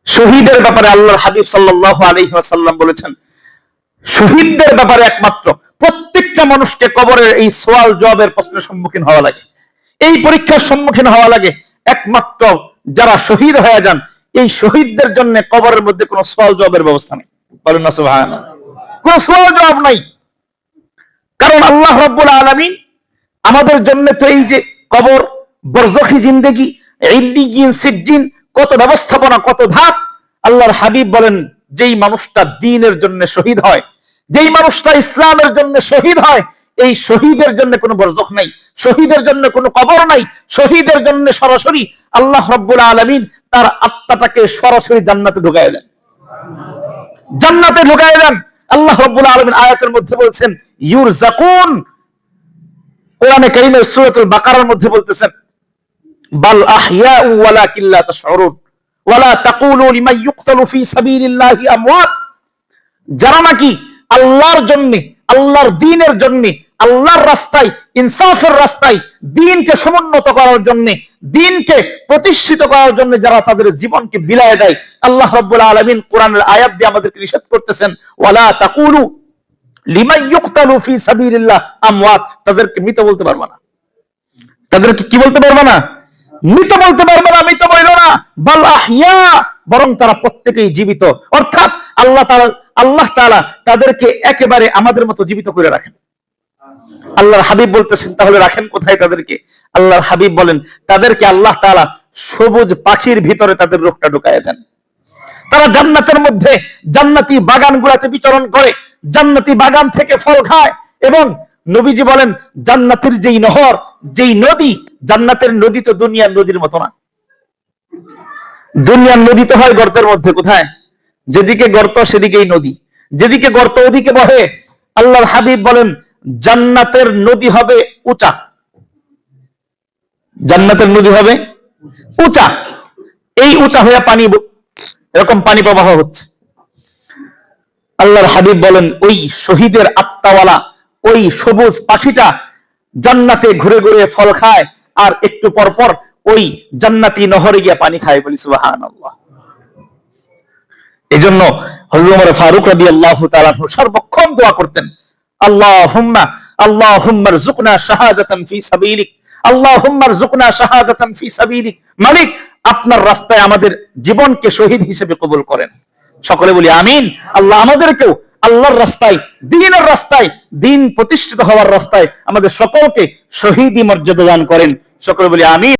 শহীদের ব্যাপারে আল্লাহর হাবিব সাল্লাল্লাহু আলাইহি ওয়াসাল্লাম বলেছেন, শহীদদের ব্যাপারে একমাত্র প্রত্যেকটা মানুষকে কবরের এই সওয়াল জবাবের প্রশ্নের সম্মুখীন হওয়া লাগে, এই পরীক্ষার সম্মুখীন হওয়া লাগে। একমাত্র যারা শহীদ হয়ে যান, এই শহীদদের জন্য কবরের মধ্যে কোনো সওয়াল জবাবের ব্যবস্থা নেই। বলেন না সুবহানাল্লাহ। কোনো সওয়াল জবাব নাই, কারণ আল্লাহ রাব্বুল আলামিন আমাদের জন্য তো এই যে কবর, বরজখী জিন্দেগি, ইল্লিয়িন, সিজ্জিন, কত ব্যবস্থাপনা, কত ধাপ। আল্লাহর হাবিব বলেন, যেই মানুষটা দ্বীনের জন্য শহীদ হয়, যেই মানুষটা ইসলামের জন্য শহীদ হয়, এই শহীদের জন্য কোনো বরজখ নাই, শহীদের জন্য কোনো কবর নাই। শহীদের জন্য সরাসরি আল্লাহ রাব্বুল আলামিন তার আত্মাটাকে সরাসরি জান্নাতে ঢুকায় দেন, জান্নাতে ঢুকায় দেন। আল্লাহ রাব্বুল আলামিন আয়াতের মধ্যে বলছেন ইউরজাকুন, কোরআনে কারীমের সূরাতুল বাকারার মধ্যে বলতেছেন বাল আহইয়াউ ওয়ালাকিন লা তাশউরুন ওয়ালা তাকুলু লিমান ইউকতালু ফি সাবিলিল্লাহি আমওয়াত। যারা নাকি আল্লাহর জন্য, আল্লাহর দ্বীনের জন্য, আল্লাহর রাস্তায়, ইনসাফের রাস্তায়, দ্বীনকে সমুন্নত করার জন্য, দ্বীনকে প্রতিষ্ঠিত করার জন্য যারা তাদের জীবনকে বিলায় দেয়, আল্লাহ রাব্বুল আলামিন কোরআনের আয়াত দিয়ে আমাদেরকে নিষেধ করতেছেন ওয়ালা তাকুলু লিমান ইউকতালু ফি সাবিলিল্লাহ আমওয়াত। তাদেরকে মৃত বলতে পারবে না, তাদেরকে কি বলতে পারবে না? মৃত বলতে পারবে না, মৃত বলল না, বাল আহইয়া, বরং তারা প্রত্যেকেই জীবিত। অর্থাৎ আল্লাহ তাআলা তাদেরকে একেবারে আমাদের মতো জীবিত করে রাখেন। আল্লাহর হাবিব বলতেছেন, তাহলে রাখেন কোথায় তাদেরকে? আল্লাহর হাবিব বলেন, তাদেরকে আল্লাহ তাআলা সবুজ পাখির ভিতরে তাদের রূহটা ঢুকায় দেন। তারা জান্নাতের মধ্যে জান্নাতি বাগানগুলোতে বিচরণ করে, জান্নাতি বাগান থেকে ফল খায়। এবং নবীজি বলেন, জান্নাতের যেই নহর, যেই নদী, জান্নাতের নদী তো দুনিয়ার নদীর মতো না। দুনিয়ার নদী তো হয় গর্তের মধ্যে, কোথায়? যেদিকে গর্ত সেদিকেই নদী, যেদিকে গর্ত ওদিকে বহে। আল্লাহর হাবিব বলেন, জান্নাতের নদী হবে উঁচা, জান্নাতের নদী হবে উঁচা। এই উঁচা হয়ে পানি, এরকম পানি প্রবাহ হচ্ছে। আল্লাহর হাবিব বলেন, ওই শহীদের আত্মাওয়ালা ওই সবুজ পাখিটা জান্নাতে ঘুরে ঘুরে ফল খায়, আর একটু পর পর ওই জান্নাতি নহরে গিয়া পানি খায়। বলি সুবহানাল্লাহ। এই জন্য হযরত ওমর ফারুক রাদিয়াল্লাহু তাআলা সর্বক্ষণ দোয়া করতেন, আল্লাহুম্মা আল্লাহুম্মা রযুকনা শাহাদাতান ফি সাবিলিক, আল্লাহুম্মা রযুকনা শাহাদাতান ফি সাবিলিক। মালিক, আপনার রাস্তায় আমাদের জীবনকে শহীদ হিসেবে কবুল করেন। সকলে বলি আমিন। আল্লাহ আমাদেরকেও আল্লাহর রাস্তায়, দ্বীনের রাস্তায়, দ্বীন প্রতিষ্ঠিত হওয়ার রাস্তায় আমাদের সকলকে শহীদি মর্যাদা দান করেন। সকলে বলি আমিন।